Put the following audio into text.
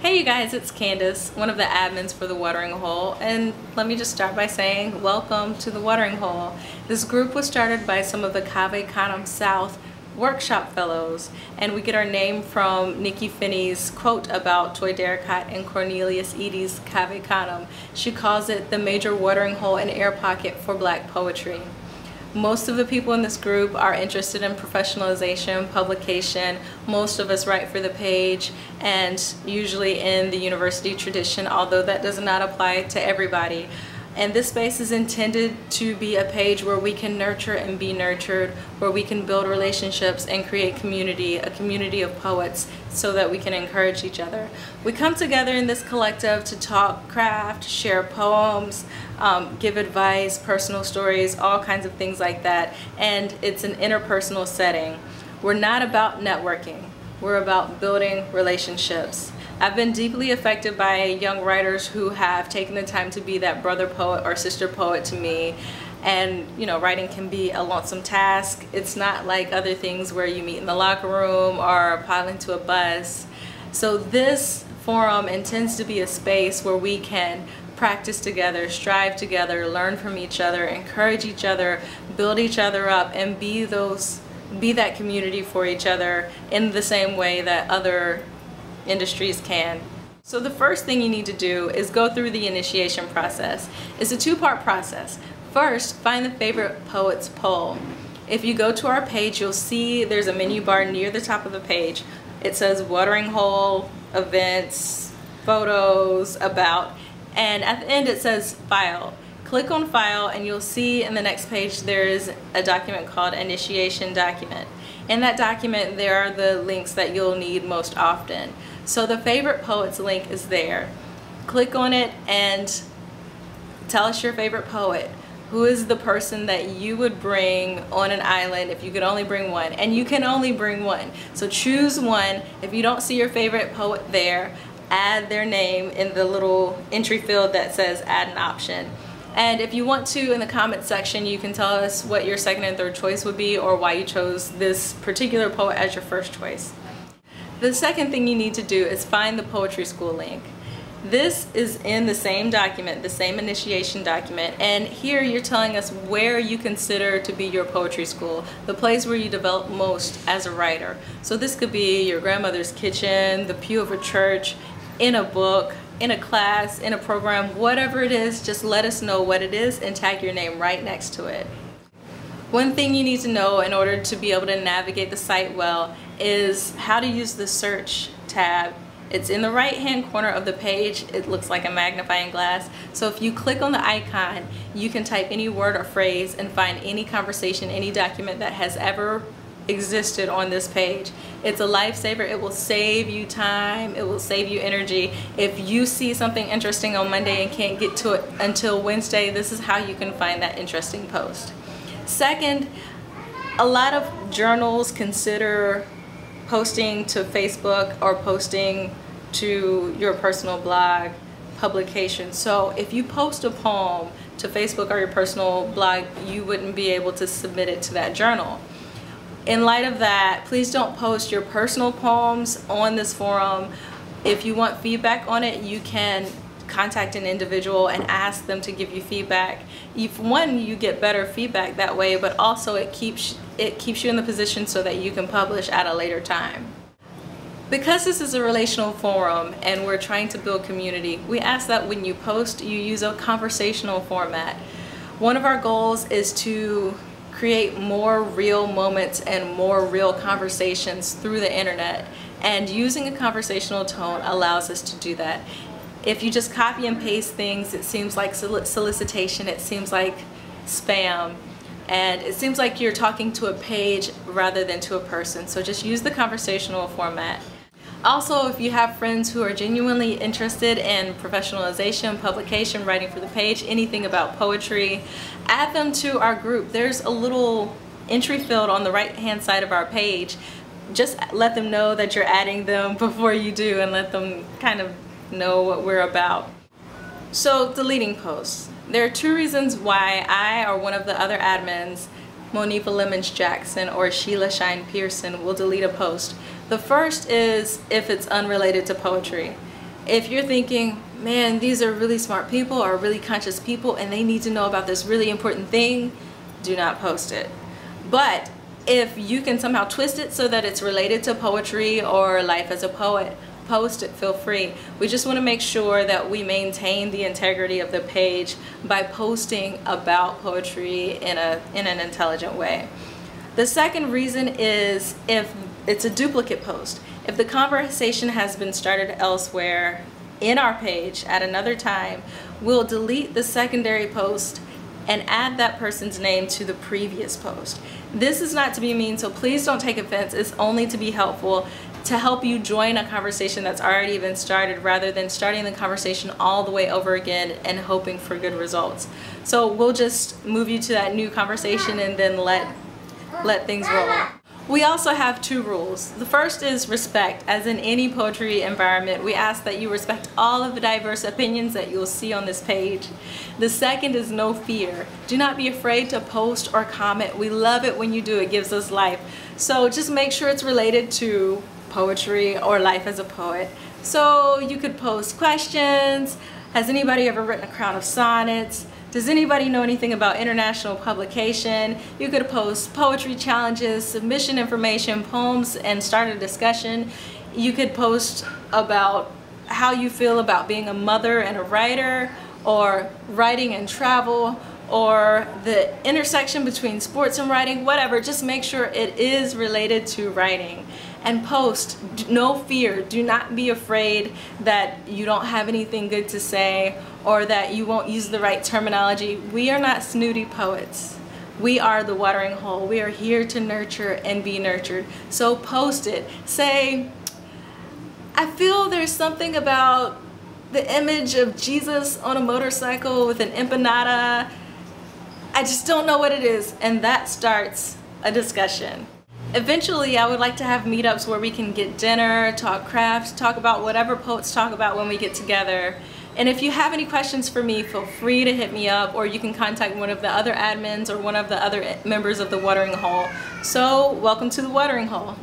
Hey you guys, it's Candace, one of the admins for the Watering Hole, and let me just start by saying welcome to the Watering Hole. This group was started by some of the Cave Canem South workshop fellows, and we get our name from Nikki Finney's quote about Toy Darracott and Cornelius Eady's Cave Canem. She calls it the major watering hole and air pocket for Black poetry. Most of the people in this group are interested in professionalization, publication. Most of us write for the page and usually in the university tradition, although that does not apply to everybody. And this space is intended to be a page where we can nurture and be nurtured, where we can build relationships and create community, a community of poets, so that we can encourage each other. We come together in this collective to talk craft, share poems, give advice, personal stories, all kinds of things like that. And it's an interpersonal setting. We're not about networking. We're about building relationships. I've been deeply affected by young writers who have taken the time to be that brother poet or sister poet to me. And you know, writing can be a lonesome task. It's not like other things where you meet in the locker room or pile into a bus. So this forum intends to be a space where we can practice together, strive together, learn from each other, encourage each other, build each other up, and be that community for each other in the same way that other industries can. So the first thing you need to do is go through the initiation process. It's a two-part process. First, find the favorite poet's poem. If you go to our page, you'll see there's a menu bar near the top of the page. It says Watering Hole, Events, Photos, About, and at the end it says File. Click on File and you'll see in the next page there's a document called Initiation Document. In that document there are the links that you'll need most often. So the favorite poets link is there. Click on it and tell us your favorite poet. Who is the person that you would bring on an island if you could only bring one? And you can only bring one. So choose one. If you don't see your favorite poet there, add their name in the little entry field that says add an option. And if you want to, in the comment section, you can tell us what your second and third choice would be or why you chose this particular poet as your first choice. The second thing you need to do is find the poetry school link. This is in the same document, the same initiation document, and here you're telling us where you consider to be your poetry school, the place where you develop most as a writer. So this could be your grandmother's kitchen, the pew of a church, in a book, in a class, in a program, whatever it is, just let us know what it is and tag your name right next to it. One thing you need to know in order to be able to navigate the site well is how to use the search tab. It's in the right hand corner of the page. It looks like a magnifying glass. So if you click on the icon, you can type any word or phrase and find any conversation, any document that has ever existed on this page. It's a lifesaver. It will save you time. It will save you energy. If you see something interesting on Monday and can't get to it until Wednesday, this is how you can find that interesting post. Second, a lot of journals consider posting to Facebook or posting to your personal blog publication. So if you post a poem to Facebook or your personal blog, you wouldn't be able to submit it to that journal. In light of that, please don't post your personal poems on this forum. If you want feedback on it, you can contact an individual and ask them to give you feedback. If one, you get better feedback that way, but also it keeps you in the position so that you can publish at a later time. Because this is a relational forum and we're trying to build community, we ask that when you post, you use a conversational format. One of our goals is to create more real moments and more real conversations through the internet, and using a conversational tone allows us to do that. If you just copy and paste things, it seems like solicitation, it seems like spam, and it seems like you're talking to a page rather than to a person. So just use the conversational format. Also, if you have friends who are genuinely interested in professionalization, publication, writing for the page, anything about poetry, add them to our group. There's a little entry field on the right hand side of our page. Just let them know that you're adding them before you do, and let them kind of know what we're about. So, deleting posts. There are two reasons why I or one of the other admins, Monifa Lemons Jackson or Sheila Shine Pearson, will delete a post. The first is if it's unrelated to poetry. If you're thinking, man, these are really smart people or really conscious people and they need to know about this really important thing, do not post it. But if you can somehow twist it so that it's related to poetry or life as a poet, post it, feel free. We just want to make sure that we maintain the integrity of the page by posting about poetry in an intelligent way. The second reason is if it's a duplicate post. If the conversation has been started elsewhere in our page at another time, we'll delete the secondary post and add that person's name to the previous post. This is not to be mean, so please don't take offense. It's only to be helpful, to help you join a conversation that's already been started rather than starting the conversation all the way over again and hoping for good results. So we'll just move you to that new conversation and then let things roll. We also have two rules. The first is respect. As in any poetry environment, we ask that you respect all of the diverse opinions that you'll see on this page. The second is no fear. Do not be afraid to post or comment. We love it when you do. It gives us life. So just make sure it's related to poetry or life as a poet. So you could post questions. Has anybody ever written a crowd of sonnets? Does anybody know anything about international publication? You could post poetry challenges, submission information, poems, and start a discussion. You could post about how you feel about being a mother and a writer, or writing and travel, or the intersection between sports and writing, whatever. Just make sure it is related to writing. And post, no fear. Do not be afraid that you don't have anything good to say or that you won't use the right terminology. We are not snooty poets. We are the watering hole. We are here to nurture and be nurtured. So post it. Say, I feel there's something about the image of Jesus on a motorcycle with an empanada. I just don't know what it is. And that starts a discussion. Eventually, I would like to have meetups where we can get dinner, talk crafts, talk about whatever poets talk about when we get together. And if you have any questions for me, feel free to hit me up, or you can contact one of the other admins or one of the other members of the Watering Hole. So, welcome to the Watering Hole.